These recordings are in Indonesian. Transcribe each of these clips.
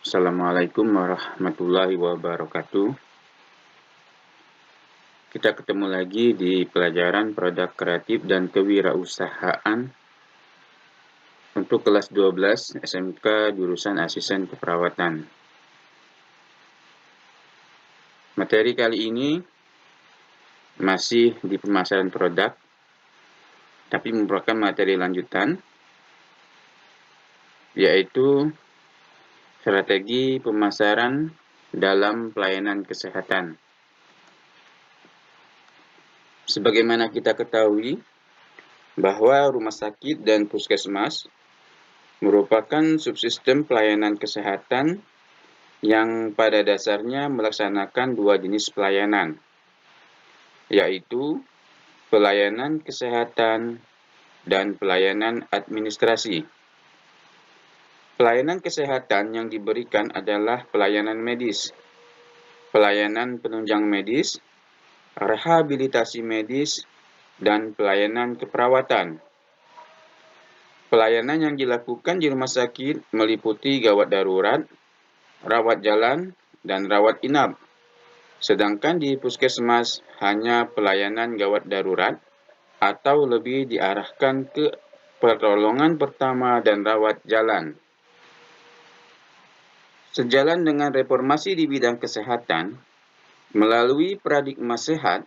Assalamualaikum warahmatullahi wabarakatuh. Kita ketemu lagi di pelajaran produk kreatif dan kewirausahaan untuk kelas 12 SMK jurusan asisten keperawatan. Materi kali ini masih di pemasaran produk, tapi merupakan materi lanjutan, yaitu strategi pemasaran dalam pelayanan kesehatan. Sebagaimana kita ketahui bahwa rumah sakit dan puskesmas merupakan subsistem pelayanan kesehatan yang pada dasarnya melaksanakan dua jenis pelayanan, yaitu pelayanan kesehatan dan pelayanan administrasi. Pelayanan kesehatan yang diberikan adalah pelayanan medis, pelayanan penunjang medis, rehabilitasi medis, dan pelayanan keperawatan. Pelayanan yang dilakukan di rumah sakit meliputi gawat darurat, rawat jalan, dan rawat inap. Sedangkan di puskesmas hanya pelayanan gawat darurat atau lebih diarahkan ke pertolongan pertama dan rawat jalan. Sejalan dengan reformasi di bidang kesehatan, melalui paradigma sehat,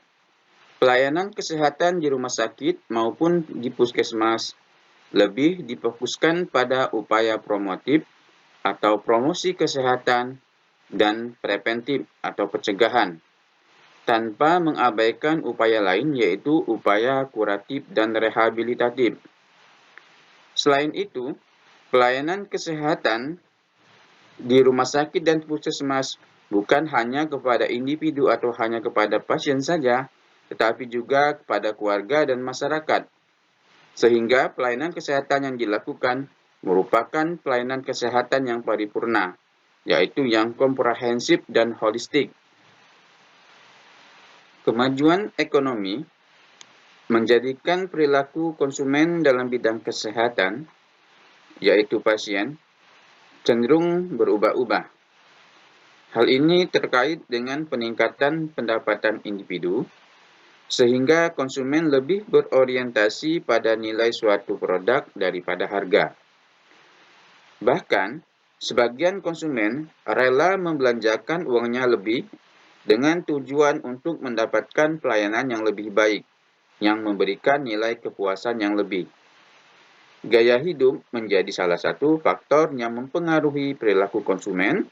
pelayanan kesehatan di rumah sakit maupun di puskesmas lebih difokuskan pada upaya promotif atau promosi kesehatan dan preventif atau pencegahan, tanpa mengabaikan upaya lain yaitu upaya kuratif dan rehabilitatif. Selain itu, pelayanan kesehatan di rumah sakit dan puskesmas bukan hanya kepada individu atau hanya kepada pasien saja, tetapi juga kepada keluarga dan masyarakat. Sehingga pelayanan kesehatan yang dilakukan merupakan pelayanan kesehatan yang paripurna, yaitu yang komprehensif dan holistik. Kemajuan ekonomi menjadikan perilaku konsumen dalam bidang kesehatan, yaitu pasien, cenderung berubah-ubah. Hal ini terkait dengan peningkatan pendapatan individu, sehingga konsumen lebih berorientasi pada nilai suatu produk daripada harga. Bahkan, sebagian konsumen rela membelanjakan uangnya lebih dengan tujuan untuk mendapatkan pelayanan yang lebih baik, yang memberikan nilai kepuasan yang lebih. Gaya hidup menjadi salah satu faktor yang mempengaruhi perilaku konsumen,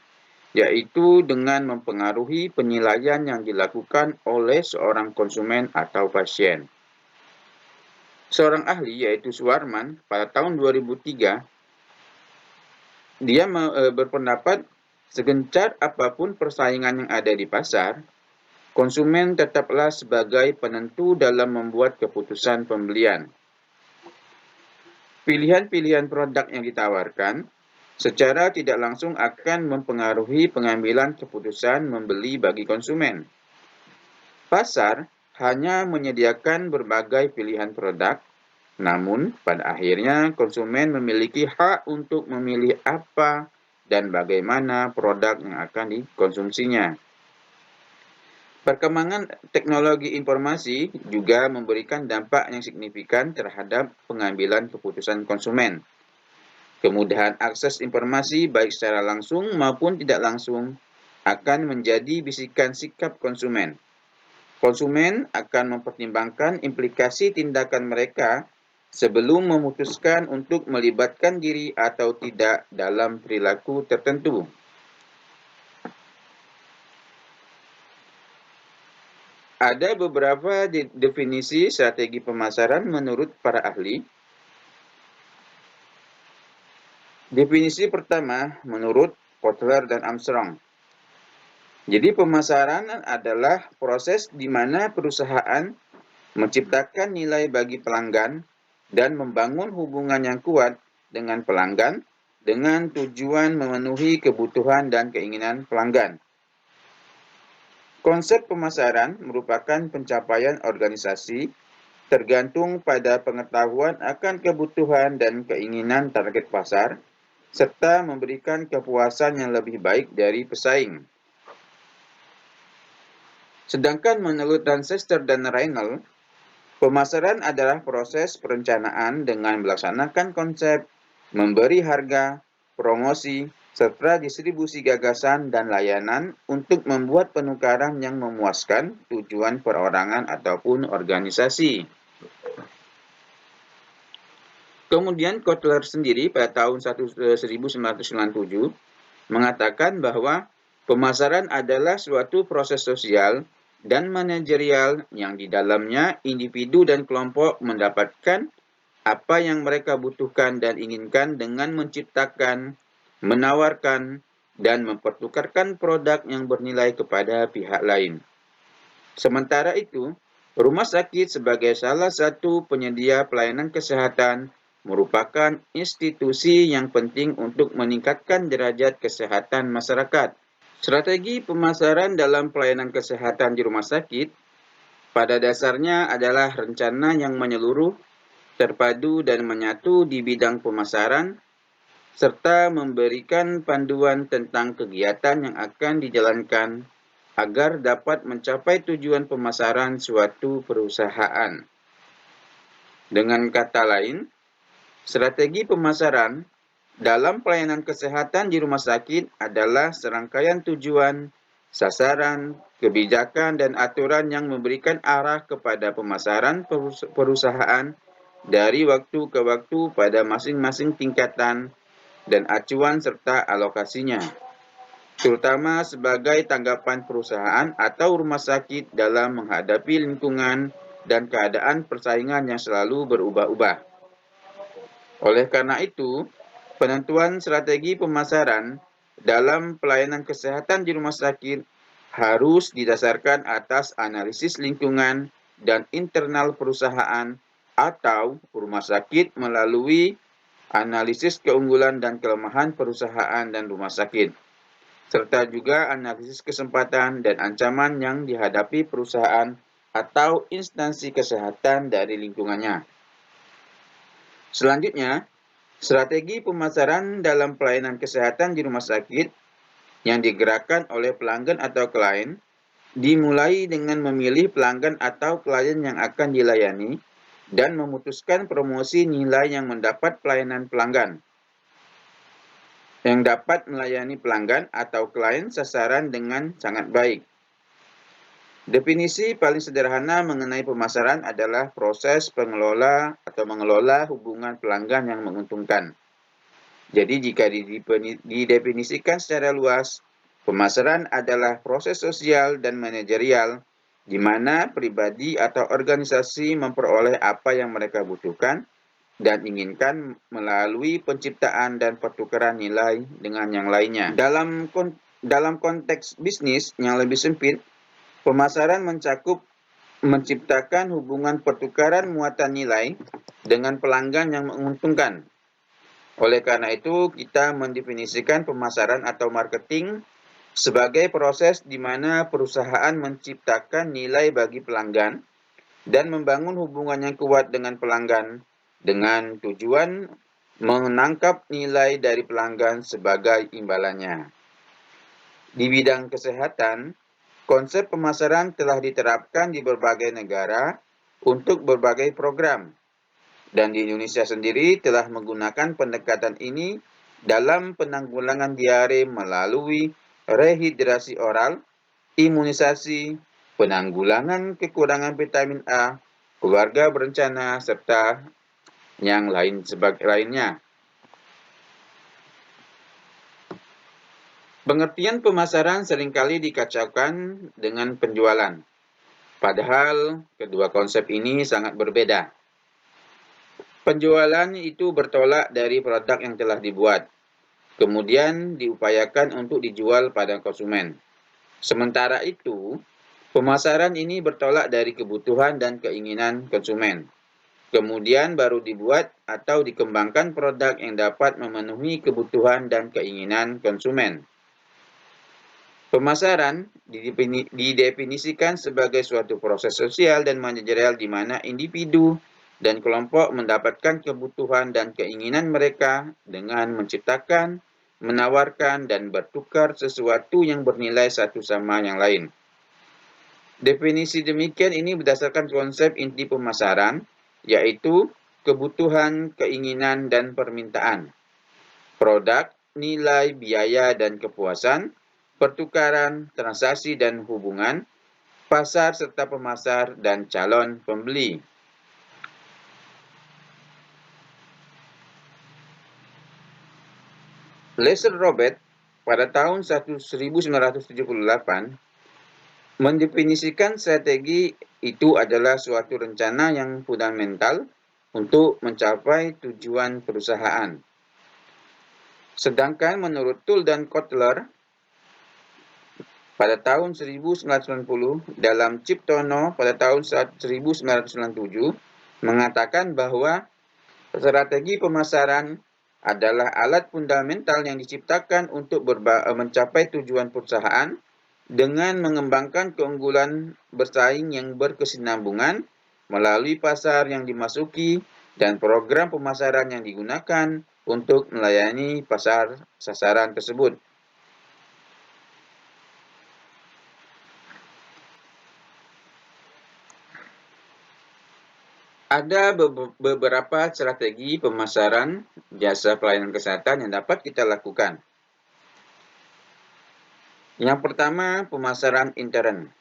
yaitu dengan mempengaruhi penilaian yang dilakukan oleh seorang konsumen atau pasien. Seorang ahli yaitu Suwarman pada tahun 2003, dia berpendapat segencar apapun persaingan yang ada di pasar, konsumen tetaplah sebagai penentu dalam membuat keputusan pembelian. Pilihan-pilihan produk yang ditawarkan secara tidak langsung akan mempengaruhi pengambilan keputusan membeli bagi konsumen. Pasar hanya menyediakan berbagai pilihan produk, namun pada akhirnya konsumen memiliki hak untuk memilih apa dan bagaimana produk yang akan dikonsumsinya. Perkembangan teknologi informasi juga memberikan dampak yang signifikan terhadap pengambilan keputusan konsumen. Kemudahan akses informasi baik secara langsung maupun tidak langsung akan menjadi bisikan sikap konsumen. Konsumen akan mempertimbangkan implikasi tindakan mereka sebelum memutuskan untuk melibatkan diri atau tidak dalam perilaku tertentu. Ada beberapa definisi strategi pemasaran menurut para ahli. Definisi pertama menurut Kotler dan Armstrong. Jadi pemasaran adalah proses di mana perusahaan menciptakan nilai bagi pelanggan dan membangun hubungan yang kuat dengan pelanggan dengan tujuan memenuhi kebutuhan dan keinginan pelanggan. Konsep pemasaran merupakan pencapaian organisasi tergantung pada pengetahuan akan kebutuhan dan keinginan target pasar, serta memberikan kepuasan yang lebih baik dari pesaing. Sedangkan menurut Lancaster dan Reynolds, pemasaran adalah proses perencanaan dengan melaksanakan konsep, memberi harga, promosi, serta distribusi gagasan dan layanan untuk membuat penukaran yang memuaskan tujuan perorangan ataupun organisasi. Kemudian Kotler sendiri pada tahun 1997 mengatakan bahwa pemasaran adalah suatu proses sosial dan manajerial yang di dalamnya individu dan kelompok mendapatkan apa yang mereka butuhkan dan inginkan dengan menciptakan, menawarkan, dan mempertukarkan produk yang bernilai kepada pihak lain. Sementara itu, rumah sakit sebagai salah satu penyedia pelayanan kesehatan merupakan institusi yang penting untuk meningkatkan derajat kesehatan masyarakat. Strategi pemasaran dalam pelayanan kesehatan di rumah sakit pada dasarnya adalah rencana yang menyeluruh, terpadu dan menyatu di bidang pemasaran, serta memberikan panduan tentang kegiatan yang akan dijalankan agar dapat mencapai tujuan pemasaran suatu perusahaan. Dengan kata lain, strategi pemasaran dalam pelayanan kesehatan di rumah sakit adalah serangkaian tujuan, sasaran, kebijakan, dan aturan yang memberikan arah kepada pemasaran perusahaan dari waktu ke waktu pada masing-masing tingkatan dan acuan serta alokasinya, terutama sebagai tanggapan perusahaan atau rumah sakit dalam menghadapi lingkungan dan keadaan persaingan yang selalu berubah-ubah. Oleh karena itu, penentuan strategi pemasaran dalam pelayanan kesehatan di rumah sakit harus didasarkan atas analisis lingkungan dan internal perusahaan atau rumah sakit melalui analisis keunggulan dan kelemahan perusahaan dan rumah sakit, serta juga analisis kesempatan dan ancaman yang dihadapi perusahaan atau instansi kesehatan dari lingkungannya. Selanjutnya, strategi pemasaran dalam pelayanan kesehatan di rumah sakit yang digerakkan oleh pelanggan atau klien dimulai dengan memilih pelanggan atau klien yang akan dilayani dan memutuskan promosi nilai yang mendapat pelayanan pelanggan yang dapat melayani pelanggan atau klien sasaran dengan sangat baik. Definisi paling sederhana mengenai pemasaran adalah proses mengelola hubungan pelanggan yang menguntungkan. Jadi jika didefinisikan secara luas, pemasaran adalah proses sosial dan manajerial di mana pribadi atau organisasi memperoleh apa yang mereka butuhkan dan inginkan melalui penciptaan dan pertukaran nilai dengan yang lainnya. Dalam konteks bisnis yang lebih sempit, pemasaran mencakup menciptakan hubungan pertukaran muatan nilai dengan pelanggan yang menguntungkan. Oleh karena itu, kita mendefinisikan pemasaran atau marketing sebagai proses di mana perusahaan menciptakan nilai bagi pelanggan dan membangun hubungan yang kuat dengan pelanggan dengan tujuan menangkap nilai dari pelanggan sebagai imbalannya. Di bidang kesehatan, konsep pemasaran telah diterapkan di berbagai negara untuk berbagai program. Dan di Indonesia sendiri telah menggunakan pendekatan ini dalam penanggulangan diare melalui rehidrasi oral, imunisasi, penanggulangan kekurangan vitamin A, keluarga berencana, serta yang lainnya. Pengertian pemasaran seringkali dikacaukan dengan penjualan. Padahal kedua konsep ini sangat berbeda. Penjualan itu bertolak dari produk yang telah dibuat, kemudian diupayakan untuk dijual pada konsumen. Sementara itu, pemasaran ini bertolak dari kebutuhan dan keinginan konsumen, Kemudian baru dibuat atau dikembangkan produk yang dapat memenuhi kebutuhan dan keinginan konsumen. Pemasaran didefinisikan sebagai suatu proses sosial dan manajerial di mana individu dan kelompok mendapatkan kebutuhan dan keinginan mereka dengan menciptakan, menawarkan, dan bertukar sesuatu yang bernilai satu sama yang lain. Definisi demikian ini berdasarkan konsep inti pemasaran, yaitu kebutuhan, keinginan, dan permintaan. Produk, nilai, biaya, dan kepuasan, pertukaran, transaksi dan hubungan, pasar serta pemasar, dan calon pembeli. Lesser Robert pada tahun 1978 mendefinisikan strategi itu adalah suatu rencana yang fundamental untuk mencapai tujuan perusahaan. Sedangkan menurut Tull dan Kotler, pada tahun 1990 dalam Ciptono pada tahun 1997 mengatakan bahwa strategi pemasaran adalah alat fundamental yang diciptakan untuk mencapai tujuan perusahaan dengan mengembangkan keunggulan bersaing yang berkesinambungan melalui pasar yang dimasuki dan program pemasaran yang digunakan untuk melayani pasar sasaran tersebut. Ada beberapa strategi pemasaran jasa pelayanan kesehatan yang dapat kita lakukan. Yang pertama, pemasaran intern.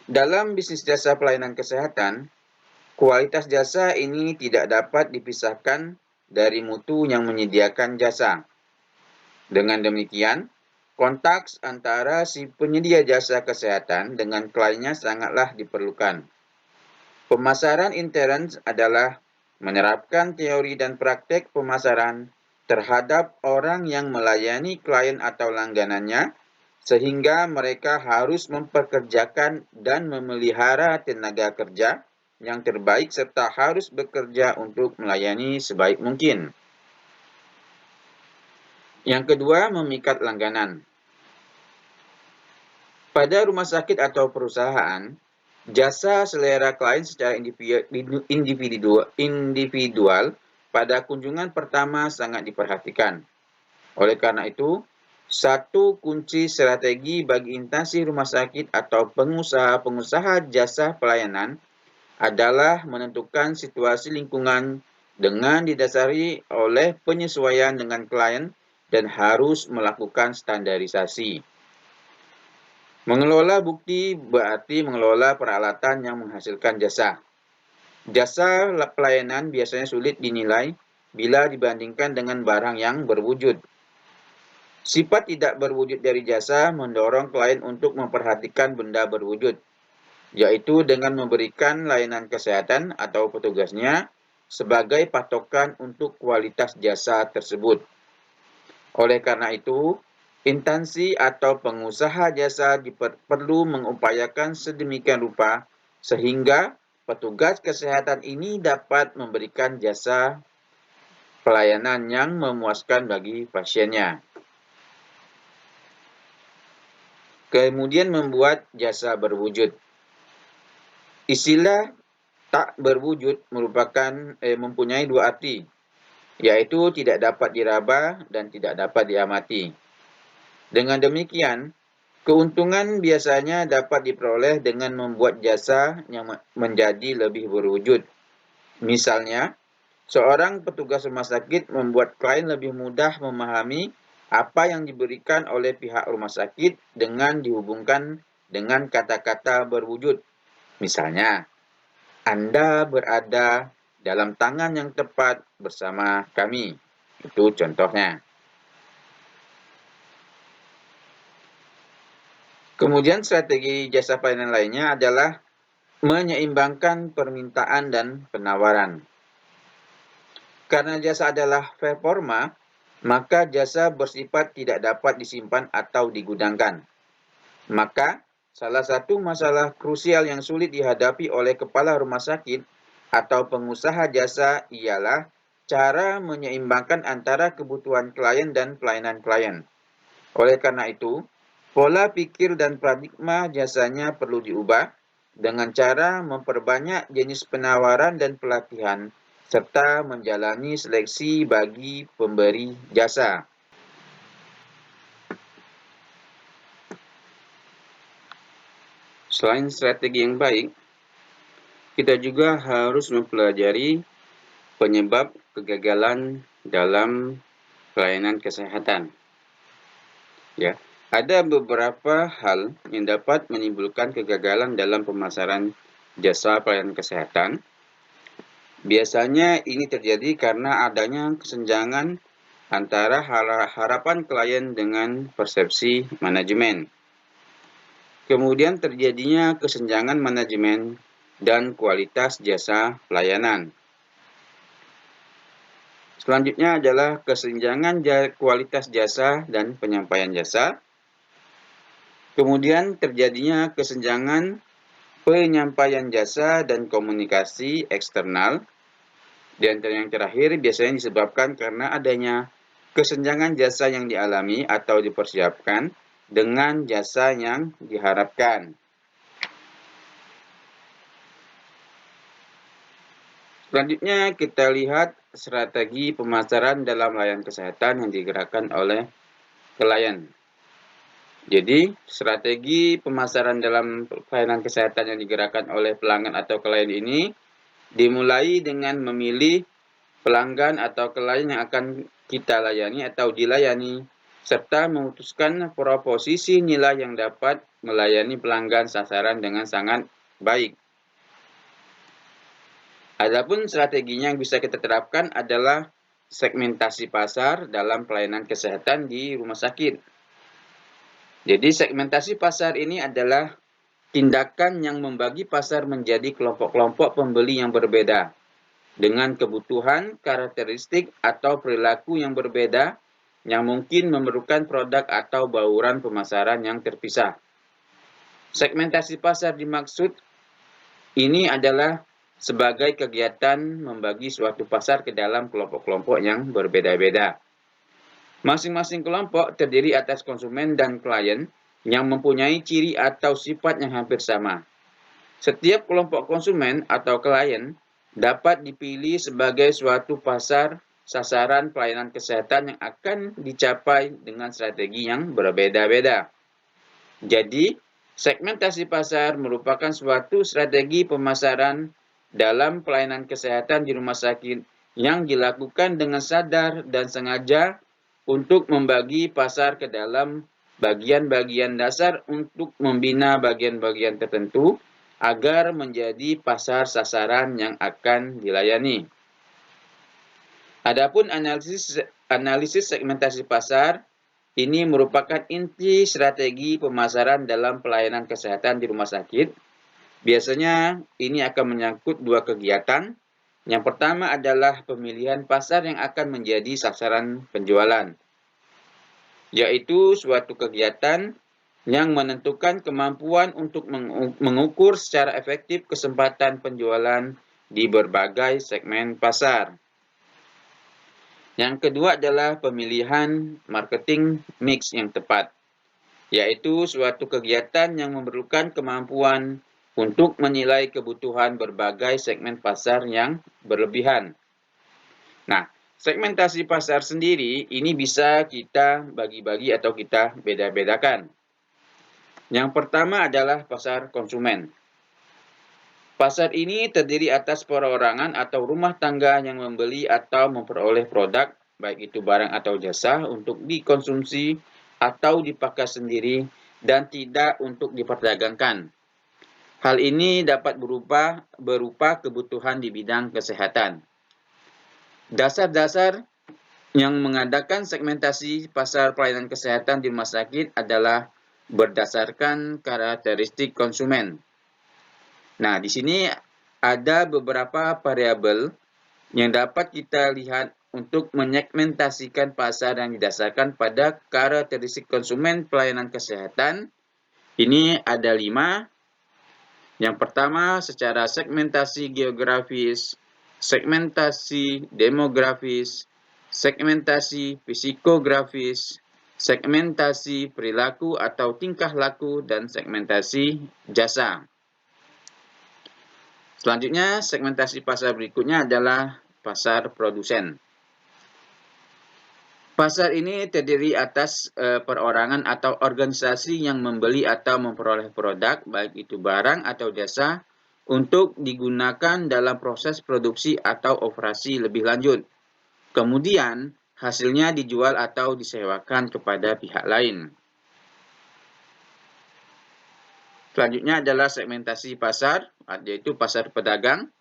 Dalam bisnis jasa pelayanan kesehatan, kualitas jasa ini tidak dapat dipisahkan dari mutu yang menyediakan jasa. Dengan demikian, kontak antara si penyedia jasa kesehatan dengan kliennya sangatlah diperlukan. Pemasaran intern adalah menerapkan teori dan praktek pemasaran terhadap orang yang melayani klien atau langganannya, sehingga mereka harus mempekerjakan dan memelihara tenaga kerja yang terbaik serta harus bekerja untuk melayani sebaik mungkin. Yang kedua, memikat langganan. Pada rumah sakit atau perusahaan, jasa selera klien secara individual pada kunjungan pertama sangat diperhatikan. Oleh karena itu, satu kunci strategi bagi instansi rumah sakit atau pengusaha jasa pelayanan adalah menentukan situasi lingkungan dengan didasari oleh penyesuaian dengan klien dan harus melakukan standarisasi. Mengelola bukti berarti mengelola peralatan yang menghasilkan jasa. Jasa pelayanan biasanya sulit dinilai bila dibandingkan dengan barang yang berwujud. Sifat tidak berwujud dari jasa mendorong klien untuk memperhatikan benda berwujud, yaitu dengan memberikan layanan kesehatan atau petugasnya sebagai patokan untuk kualitas jasa tersebut. Oleh karena itu, instansi atau pengusaha jasa perlu mengupayakan sedemikian rupa sehingga petugas kesehatan ini dapat memberikan jasa pelayanan yang memuaskan bagi pasiennya. Kemudian membuat jasa berwujud. Istilah tak berwujud mempunyai dua arti, yaitu tidak dapat diraba dan tidak dapat diamati. Dengan demikian, keuntungan biasanya dapat diperoleh dengan membuat jasa yang menjadi lebih berwujud. Misalnya, seorang petugas rumah sakit membuat klien lebih mudah memahami apa yang diberikan oleh pihak rumah sakit dengan dihubungkan dengan kata-kata berwujud. Misalnya, Anda berada dalam tangan yang tepat bersama kami. Itu contohnya. Kemudian strategi jasa pelayanan lainnya adalah menyeimbangkan permintaan dan penawaran. Karena jasa adalah performa, maka jasa bersifat tidak dapat disimpan atau digudangkan. Maka, salah satu masalah krusial yang sulit dihadapi oleh kepala rumah sakit atau pengusaha jasa ialah cara menyeimbangkan antara kebutuhan klien dan pelayanan klien. Oleh karena itu, pola pikir dan paradigma jasanya perlu diubah dengan cara memperbanyak jenis penawaran dan pelatihan, serta menjalani seleksi bagi pemberi jasa. Selain strategi yang baik, kita juga harus mempelajari penyebab kegagalan dalam pelayanan kesehatan. Ya, ada beberapa hal yang dapat menimbulkan kegagalan dalam pemasaran jasa pelayanan kesehatan. Biasanya ini terjadi karena adanya kesenjangan antara harapan klien dengan persepsi manajemen. Kemudian terjadinya kesenjangan manajemen dan kualitas jasa pelayanan. Selanjutnya adalah kesenjangan kualitas jasa dan penyampaian jasa. Kemudian terjadinya kesenjangan penyampaian jasa dan komunikasi eksternal. Dan yang terakhir biasanya disebabkan karena adanya kesenjangan jasa yang dialami atau dipersiapkan dengan jasa yang diharapkan. Selanjutnya kita lihat strategi pemasaran dalam layanan kesehatan yang digerakkan oleh klien. Jadi, strategi pemasaran dalam pelayanan kesehatan yang digerakkan oleh pelanggan atau klien ini dimulai dengan memilih pelanggan atau klien yang akan kita layani atau dilayani, serta memutuskan proposisi nilai yang dapat melayani pelanggan sasaran dengan sangat baik. Adapun strateginya yang bisa kita terapkan adalah segmentasi pasar dalam pelayanan kesehatan di rumah sakit. Jadi segmentasi pasar ini adalah tindakan yang membagi pasar menjadi kelompok-kelompok pembeli yang berbeda dengan kebutuhan, karakteristik, atau perilaku yang berbeda yang mungkin memerlukan produk atau bauran pemasaran yang terpisah. Segmentasi pasar dimaksud ini adalah sebagai kegiatan membagi suatu pasar ke dalam kelompok-kelompok yang berbeda-beda. Masing-masing kelompok terdiri atas konsumen dan klien yang mempunyai ciri atau sifat yang hampir sama. Setiap kelompok konsumen atau klien dapat dipilih sebagai suatu pasar sasaran pelayanan kesehatan yang akan dicapai dengan strategi yang berbeda-beda. Jadi, segmentasi pasar merupakan suatu strategi pemasaran dalam pelayanan kesehatan di rumah sakit yang dilakukan dengan sadar dan sengaja untuk membagi pasar ke dalam bagian-bagian dasar untuk membina bagian-bagian tertentu agar menjadi pasar sasaran yang akan dilayani. Adapun analisis segmentasi pasar ini merupakan inti strategi pemasaran dalam pelayanan kesehatan di rumah sakit. Biasanya ini akan menyangkut dua kegiatan. Yang pertama adalah pemilihan pasar yang akan menjadi sasaran penjualan, yaitu suatu kegiatan yang menentukan kemampuan untuk mengukur secara efektif kesempatan penjualan di berbagai segmen pasar. Yang kedua adalah pemilihan marketing mix yang tepat, yaitu suatu kegiatan yang memerlukan kemampuan untuk menilai kebutuhan berbagai segmen pasar yang berlebihan. Nah, segmentasi pasar sendiri ini bisa kita bagi-bagi atau kita beda-bedakan. Yang pertama adalah pasar konsumen. Pasar ini terdiri atas perorangan atau rumah tangga yang membeli atau memperoleh produk, baik itu barang atau jasa, untuk dikonsumsi atau dipakai sendiri dan tidak untuk diperdagangkan. Hal ini dapat berupa kebutuhan di bidang kesehatan. Dasar-dasar yang mengadakan segmentasi pasar pelayanan kesehatan di rumah sakit adalah berdasarkan karakteristik konsumen. Nah, di sini ada beberapa variabel yang dapat kita lihat untuk menyegmentasikan pasar yang didasarkan pada karakteristik konsumen pelayanan kesehatan. Ini ada 5. Yang pertama, secara segmentasi geografis, segmentasi demografis, segmentasi psikografis, segmentasi perilaku atau tingkah laku, dan segmentasi jasa. Selanjutnya, segmentasi pasar berikutnya adalah pasar produsen. Pasar ini terdiri atas perorangan atau organisasi yang membeli atau memperoleh produk, baik itu barang atau jasa, untuk digunakan dalam proses produksi atau operasi lebih lanjut. Kemudian, hasilnya dijual atau disewakan kepada pihak lain. Selanjutnya adalah segmentasi pasar, yaitu pasar pedagang.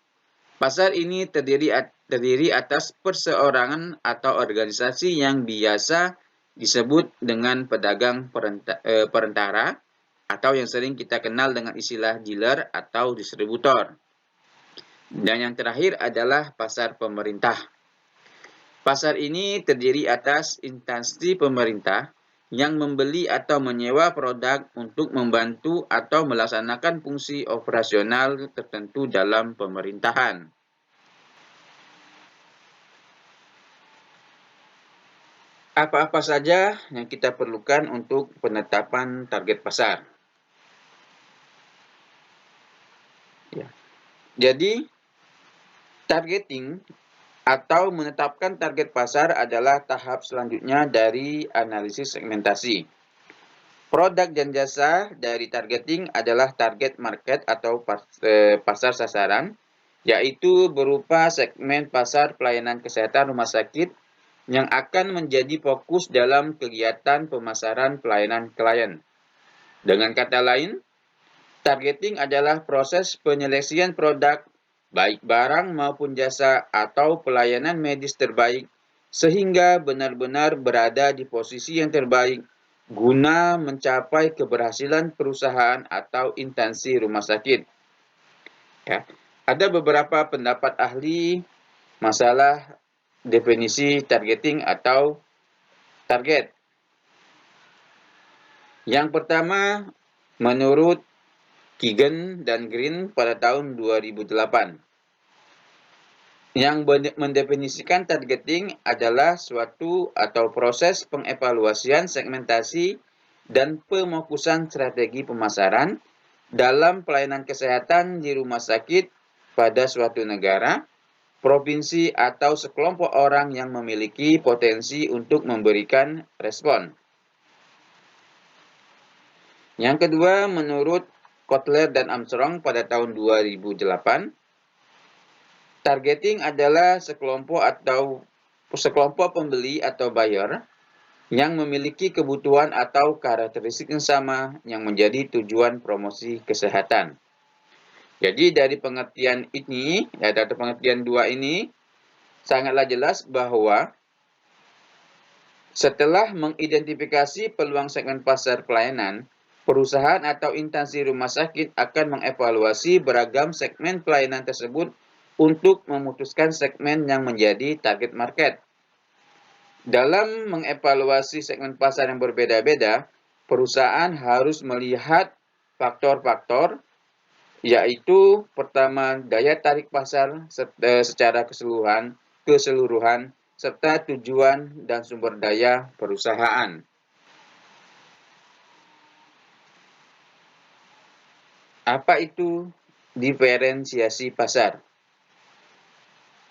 Pasar ini terdiri atas perseorangan atau organisasi yang biasa disebut dengan pedagang perantara atau yang sering kita kenal dengan istilah dealer atau distributor. Dan yang terakhir adalah pasar pemerintah. Pasar ini terdiri atas instansi pemerintah yang membeli atau menyewa produk untuk membantu atau melaksanakan fungsi operasional tertentu dalam pemerintahan. Apa-apa saja yang kita perlukan untuk penetapan target pasar? Ya. Jadi, targeting atau menetapkan target pasar adalah tahap selanjutnya dari analisis segmentasi. Produk dan jasa dari targeting adalah target market atau pasar sasaran, yaitu berupa segmen pasar pelayanan kesehatan rumah sakit yang akan menjadi fokus dalam kegiatan pemasaran pelayanan klien. Dengan kata lain, targeting adalah proses penyeleksian produk, baik barang maupun jasa atau pelayanan medis terbaik, sehingga benar-benar berada di posisi yang terbaik guna mencapai keberhasilan perusahaan atau instansi rumah sakit. Ya. Ada beberapa pendapat ahli masalah definisi targeting atau target. Yang pertama, menurut Keegan dan Green pada tahun 2008, yang mendefinisikan targeting adalah suatu atau proses pengevaluasian segmentasi dan pemokusan strategi pemasaran dalam pelayanan kesehatan di rumah sakit pada suatu negara, provinsi, atau sekelompok orang yang memiliki potensi untuk memberikan respon. Yang kedua, menurut Kotler dan Armstrong pada tahun 2008, targeting adalah sekelompok pembeli atau buyer yang memiliki kebutuhan atau karakteristik yang sama yang menjadi tujuan promosi kesehatan. Jadi dari pengertian ini, atau pengertian dua ini, sangatlah jelas bahwa setelah mengidentifikasi peluang segmen pasar pelayanan, perusahaan atau instansi rumah sakit akan mengevaluasi beragam segmen pelayanan tersebut untuk memutuskan segmen yang menjadi target market. Dalam mengevaluasi segmen pasar yang berbeda-beda, perusahaan harus melihat faktor-faktor, yaitu pertama daya tarik pasar secara keseluruhan, serta tujuan dan sumber daya perusahaan. Apa itu diferensiasi pasar?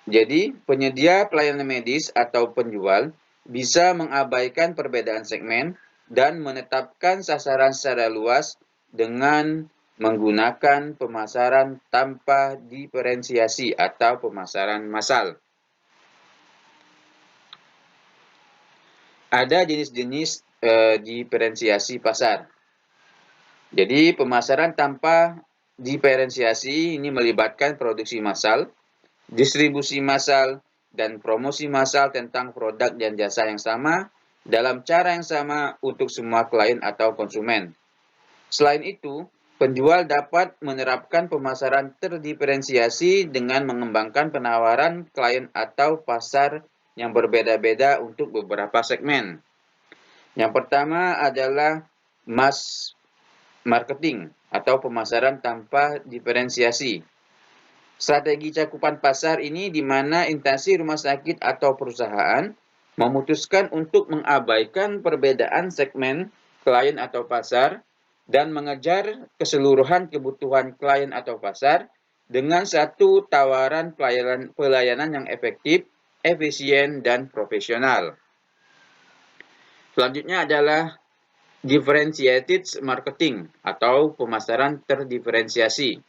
Jadi, penyedia pelayanan medis atau penjual bisa mengabaikan perbedaan segmen dan menetapkan sasaran secara luas dengan menggunakan pemasaran tanpa diferensiasi atau pemasaran massal. Ada jenis-jenis diferensiasi pasar. Jadi, pemasaran tanpa diferensiasi ini melibatkan produksi massal, distribusi massal, dan promosi massal tentang produk dan jasa yang sama dalam cara yang sama untuk semua klien atau konsumen. Selain itu, penjual dapat menerapkan pemasaran terdiferensiasi dengan mengembangkan penawaran klien atau pasar yang berbeda-beda untuk beberapa segmen. Yang pertama adalah mass marketing atau pemasaran tanpa diferensiasi. Strategi cakupan pasar ini di mana instansi rumah sakit atau perusahaan memutuskan untuk mengabaikan perbedaan segmen klien atau pasar dan mengejar keseluruhan kebutuhan klien atau pasar dengan satu tawaran pelayanan yang efektif, efisien, dan profesional. Selanjutnya adalah differentiated marketing atau pemasaran terdiferensiasi.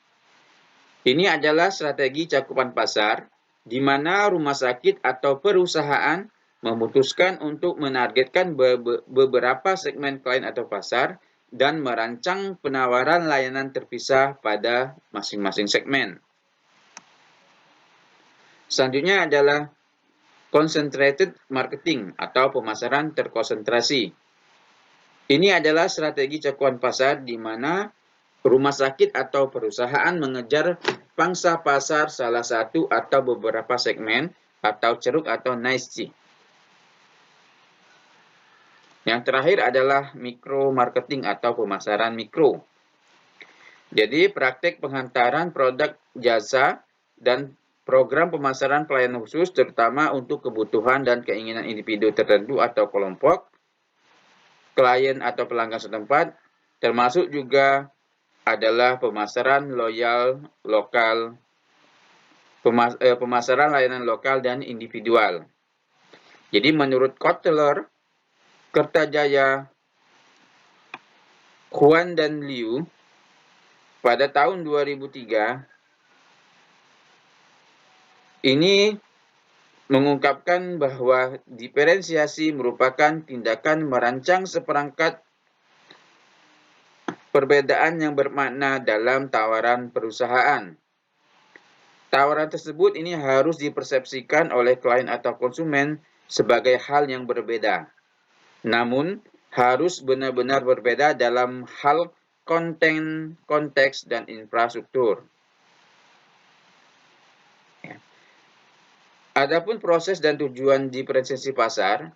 Ini adalah strategi cakupan pasar di mana rumah sakit atau perusahaan memutuskan untuk menargetkan beberapa segmen klien atau pasar dan merancang penawaran layanan terpisah pada masing-masing segmen. Selanjutnya adalah concentrated marketing atau pemasaran terkonsentrasi. Ini adalah strategi cakupan pasar di mana rumah sakit atau perusahaan mengejar pangsa pasar salah satu atau beberapa segmen atau ceruk atau niche. Yang terakhir adalah mikro marketing atau pemasaran mikro. Jadi praktek penghantaran produk jasa dan program pemasaran pelayanan khusus terutama untuk kebutuhan dan keinginan individu tertentu atau kelompok klien atau pelanggan setempat, termasuk juga adalah pemasaran pemasaran layanan lokal dan individual. Jadi menurut Kotler, Kertajaya, Huan dan Liu pada tahun 2003 ini mengungkapkan bahwa diferensiasi merupakan tindakan merancang seperangkat perbedaan yang bermakna dalam tawaran perusahaan. Tawaran tersebut ini harus dipersepsikan oleh klien atau konsumen sebagai hal yang berbeda. Namun, harus benar-benar berbeda dalam hal konten, konteks, dan infrastruktur. Adapun proses dan tujuan diferensiasi pasar,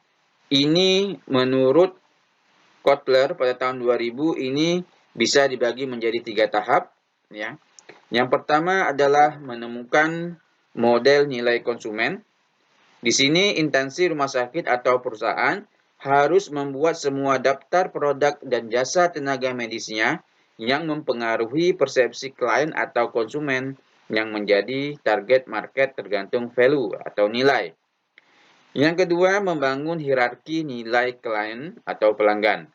ini menurut Kotler pada tahun 2000 ini bisa dibagi menjadi 3 tahap. Ya. Yang pertama adalah menemukan model nilai konsumen. Di sini instansi rumah sakit atau perusahaan harus membuat semua daftar produk dan jasa tenaga medisnya yang mempengaruhi persepsi klien atau konsumen yang menjadi target market tergantung value atau nilai. Yang kedua, membangun hierarki nilai klien atau pelanggan.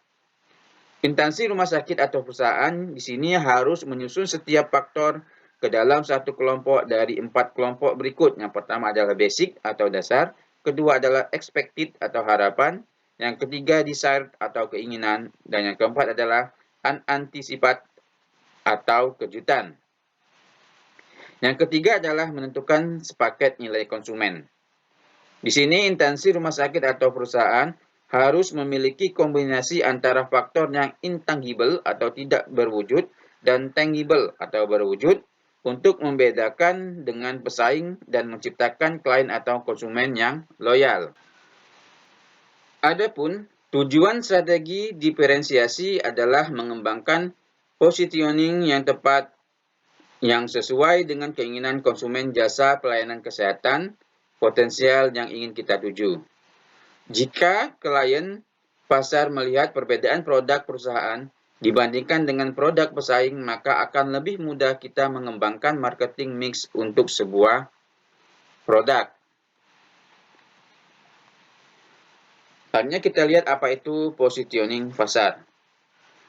Instansi rumah sakit atau perusahaan di sini harus menyusun setiap faktor ke dalam satu kelompok dari 4 kelompok berikut. Yang pertama adalah basic atau dasar, kedua adalah expected atau harapan, yang ketiga desired atau keinginan, dan yang keempat adalah unanticipated atau kejutan. Yang ketiga adalah menentukan sepaket nilai konsumen. Di sini instansi rumah sakit atau perusahaan harus memiliki kombinasi antara faktor yang intangible atau tidak berwujud dan tangible atau berwujud untuk membedakan dengan pesaing dan menciptakan klien atau konsumen yang loyal. Adapun tujuan strategi diferensiasi adalah mengembangkan positioning yang tepat yang sesuai dengan keinginan konsumen jasa pelayanan kesehatan potensial yang ingin kita tuju. Jika klien pasar melihat perbedaan produk perusahaan dibandingkan dengan produk pesaing, maka akan lebih mudah kita mengembangkan marketing mix untuk sebuah produk. Selanjutnya kita lihat apa itu positioning pasar.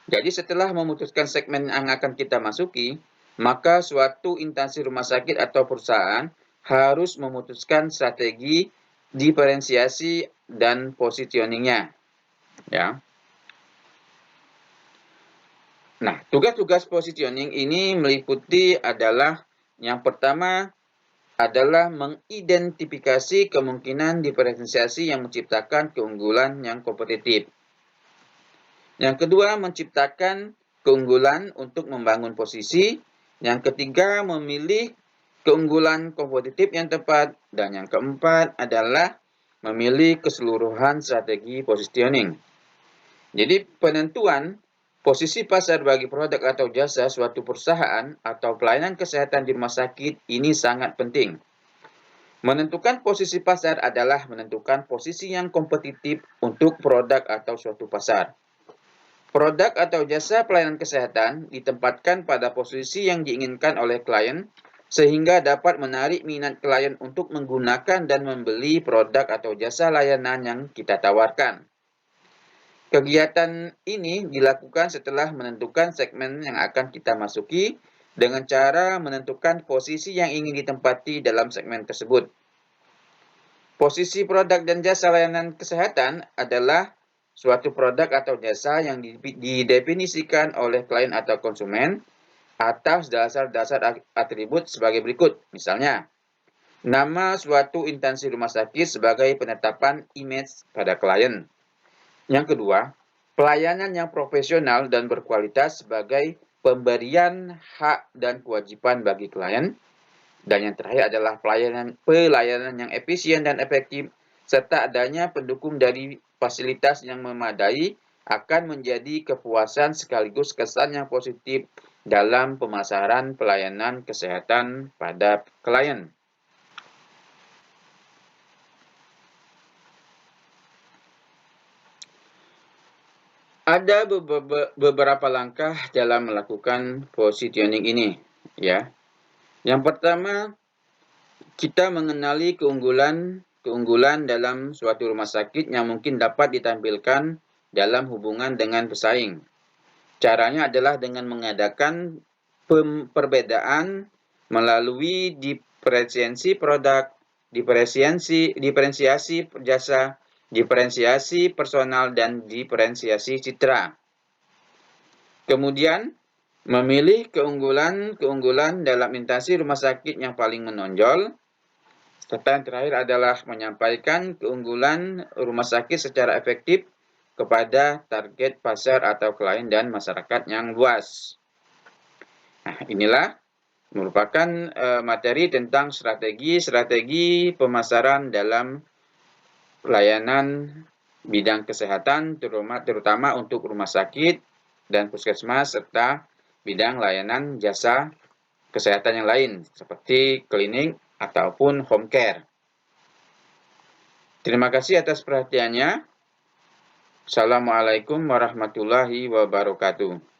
Jadi setelah memutuskan segmen yang akan kita masuki, maka suatu instansi rumah sakit atau perusahaan harus memutuskan strategi diferensiasi dan positioningnya. Ya. Nah, tugas-tugas positioning ini meliputi adalah yang pertama adalah mengidentifikasi kemungkinan diferensiasi yang menciptakan keunggulan yang kompetitif. Yang kedua, menciptakan keunggulan untuk membangun posisi. Yang ketiga, memilih keunggulan kompetitif yang tepat. Dan yang keempat adalah memilih keseluruhan strategi positioning. Jadi penentuan Posisi pasar bagi produk atau jasa suatu perusahaan atau pelayanan kesehatan di rumah sakit ini sangat penting. Menentukan posisi pasar adalah menentukan posisi yang kompetitif untuk produk atau suatu pasar. Produk atau jasa pelayanan kesehatan ditempatkan pada posisi yang diinginkan oleh klien sehingga dapat menarik minat klien untuk menggunakan dan membeli produk atau jasa layanan yang kita tawarkan. Kegiatan ini dilakukan setelah menentukan segmen yang akan kita masuki dengan cara menentukan posisi yang ingin ditempati dalam segmen tersebut. Posisi produk dan jasa layanan kesehatan adalah suatu produk atau jasa yang didefinisikan oleh klien atau konsumen atas dasar-dasar atribut sebagai berikut. Misalnya, nama suatu instansi rumah sakit sebagai penetapan image pada klien. Yang kedua, pelayanan yang profesional dan berkualitas sebagai pemberian hak dan kewajiban bagi klien. Dan yang terakhir adalah pelayanan yang efisien dan efektif, serta adanya pendukung dari fasilitas yang memadai akan menjadi kepuasan sekaligus kesan yang positif dalam pemasaran pelayanan kesehatan pada klien. Ada beberapa langkah dalam melakukan positioning ini, ya. Yang pertama, kita mengenali keunggulan dalam suatu rumah sakit yang mungkin dapat ditampilkan dalam hubungan dengan pesaing. Caranya adalah dengan mengadakan perbedaan melalui diferensiasi produk, diferensiasi jasa, diferensiasi personal, dan diferensiasi citra. Kemudian, memilih keunggulan dalam instansi rumah sakit yang paling menonjol. Serta yang terakhir adalah menyampaikan keunggulan rumah sakit secara efektif kepada target pasar atau klien dan masyarakat yang luas. Nah, inilah merupakan materi tentang strategi pemasaran dalam pelayanan bidang kesehatan, terutama untuk rumah sakit dan puskesmas, serta bidang layanan jasa kesehatan yang lain, seperti klinik ataupun home care. Terima kasih atas perhatiannya. Assalamualaikum warahmatullahi wabarakatuh.